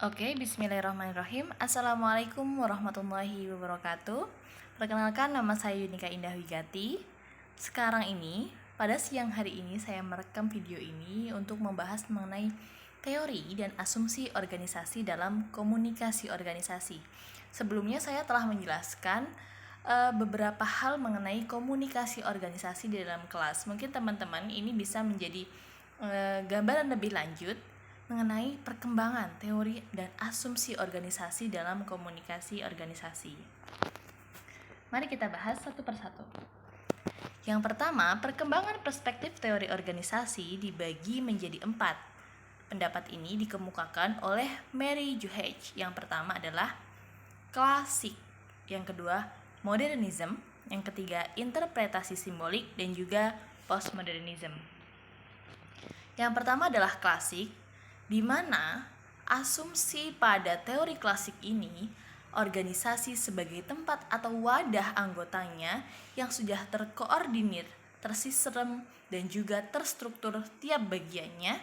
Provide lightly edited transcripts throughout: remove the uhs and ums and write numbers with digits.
Oke, bismillahirrahmanirrahim. Assalamualaikum warahmatullahi wabarakatuh. Perkenalkan, nama saya Yunika Indah Wigati. Sekarang ini, pada siang hari ini saya merekam video ini untuk membahas mengenai teori dan asumsi organisasi dalam komunikasi organisasi. Sebelumnya saya telah menjelaskan beberapa hal mengenai komunikasi organisasi di dalam kelas. Mungkin teman-teman ini bisa menjadi gambaran lebih lanjut mengenai perkembangan teori dan asumsi organisasi dalam komunikasi organisasi. Mari kita bahas satu persatu. Yang pertama, perkembangan perspektif teori organisasi dibagi menjadi 4. Pendapat ini dikemukakan oleh Mary Juhage. Yang pertama adalah klasik, yang kedua modernism, yang ketiga interpretasi simbolik, dan juga postmodernism. Yang pertama adalah klasik, di mana asumsi pada teori klasik ini organisasi sebagai tempat atau wadah anggotanya yang sudah terkoordinir, tersistem, dan juga terstruktur tiap bagiannya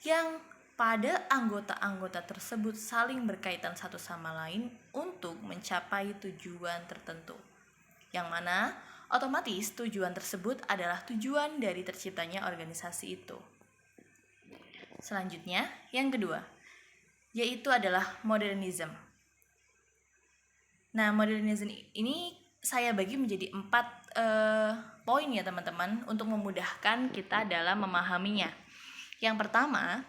yang pada anggota-anggota tersebut saling berkaitan satu sama lain untuk mencapai tujuan tertentu. Yang mana otomatis tujuan tersebut adalah tujuan dari terciptanya organisasi itu. Selanjutnya, yang kedua, yaitu adalah modernism. Nah, modernism ini saya bagi menjadi 4 poin ya teman-teman, untuk memudahkan kita dalam memahaminya. Yang pertama,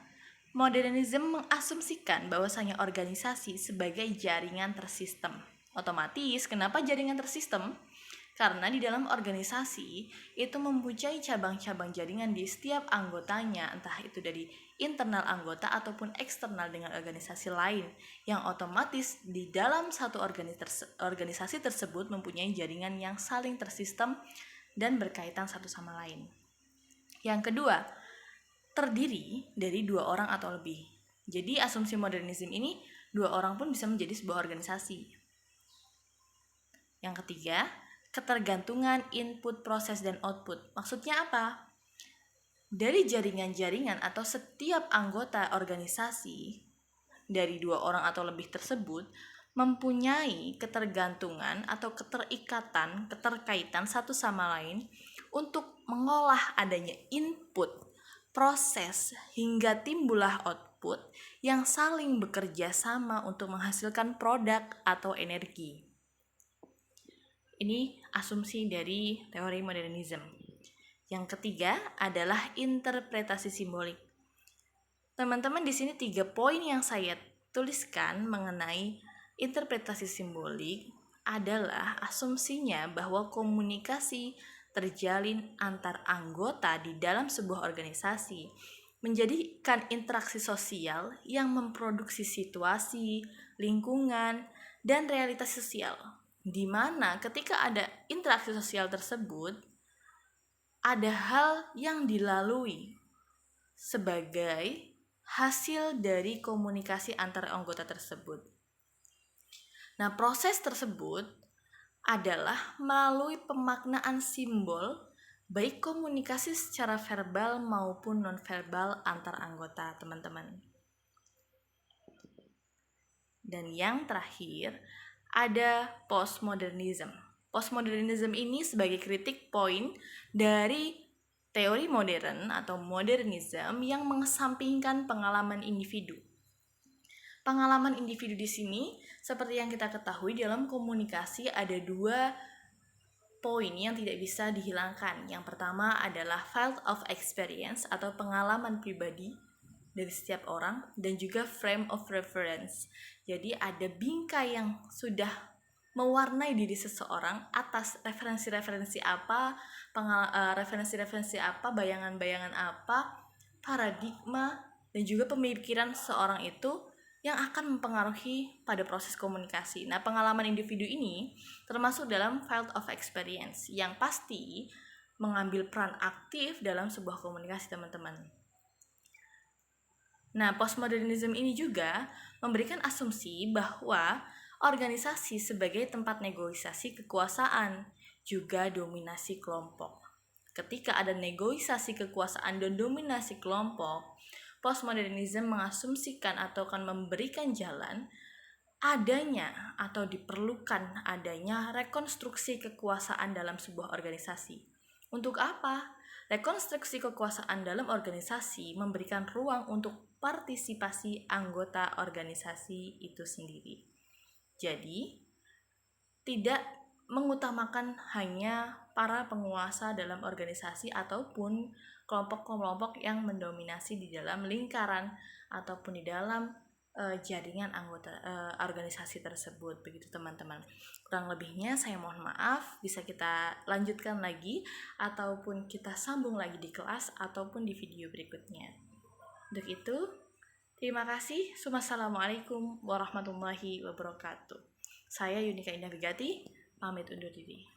modernism mengasumsikan bahwasanya organisasi sebagai jaringan tersistem. Otomatis, kenapa jaringan tersistem? Karena di dalam organisasi itu mempunyai cabang-cabang jaringan di setiap anggotanya, entah itu dari internal anggota ataupun eksternal dengan organisasi lain, yang otomatis di dalam satu organisasi tersebut mempunyai jaringan yang saling tersistem dan berkaitan satu sama lain. Yang kedua, terdiri dari 2 orang atau lebih. Jadi asumsi modernisme ini 2 orang pun bisa menjadi sebuah organisasi. Yang ketiga, ketergantungan input, proses, dan output. Maksudnya apa? Dari jaringan-jaringan atau setiap anggota organisasi dari 2 orang atau lebih tersebut mempunyai ketergantungan atau keterkaitan satu sama lain untuk mengolah adanya input, proses, hingga timbullah output yang saling bekerja sama untuk menghasilkan produk atau energi. Ini asumsi dari teori modernism. Yang ketiga adalah interpretasi simbolik. Teman-teman, di sini 3 poin yang saya tuliskan mengenai interpretasi simbolik adalah asumsinya bahwa komunikasi terjalin antar anggota di dalam sebuah organisasi menjadikan interaksi sosial yang memproduksi situasi, lingkungan, dan realitas sosial, di mana ketika ada interaksi sosial tersebut, ada hal yang dilalui sebagai hasil dari komunikasi antar anggota tersebut. Nah, proses tersebut adalah melalui pemaknaan simbol, baik komunikasi secara verbal maupun nonverbal antar anggota, teman-teman. Dan yang terakhir, ada postmodernism. Postmodernism ini sebagai kritik poin dari teori modern atau modernism yang mengesampingkan pengalaman individu. Pengalaman individu di sini, seperti yang kita ketahui dalam komunikasi ada 2 poin yang tidak bisa dihilangkan. Yang pertama adalah field of experience atau pengalaman pribadi dari setiap orang, dan juga frame of reference. Jadi ada bingkai yang sudah mewarnai diri seseorang atas referensi-referensi apa, referensi-referensi apa, bayangan-bayangan apa, paradigma, dan juga pemikiran seseorang itu yang akan mempengaruhi pada proses komunikasi. Nah, pengalaman individu ini termasuk dalam field of experience yang pasti mengambil peran aktif dalam sebuah komunikasi, teman-teman. Nah, postmodernism ini juga memberikan asumsi bahwa organisasi sebagai tempat negosiasi kekuasaan, juga dominasi kelompok. Ketika ada negosiasi kekuasaan dan dominasi kelompok, Postmodernisme mengasumsikan atau akan memberikan jalan adanya atau diperlukan adanya rekonstruksi kekuasaan dalam sebuah organisasi. Untuk apa? Rekonstruksi kekuasaan dalam organisasi memberikan ruang untuk partisipasi anggota organisasi itu sendiri. Jadi, tidak mengutamakan hanya para penguasa dalam organisasi ataupun kelompok-kelompok yang mendominasi di dalam lingkaran ataupun di dalam jaringan anggota organisasi tersebut. Begitu teman-teman. Kurang lebihnya saya mohon maaf, bisa kita lanjutkan lagi ataupun kita sambung lagi di kelas ataupun di video berikutnya. Untuk itu, terima kasih. Wassalamualaikum warahmatullahi wabarakatuh. Saya Yunika Indah Vigati, pamit undur diri.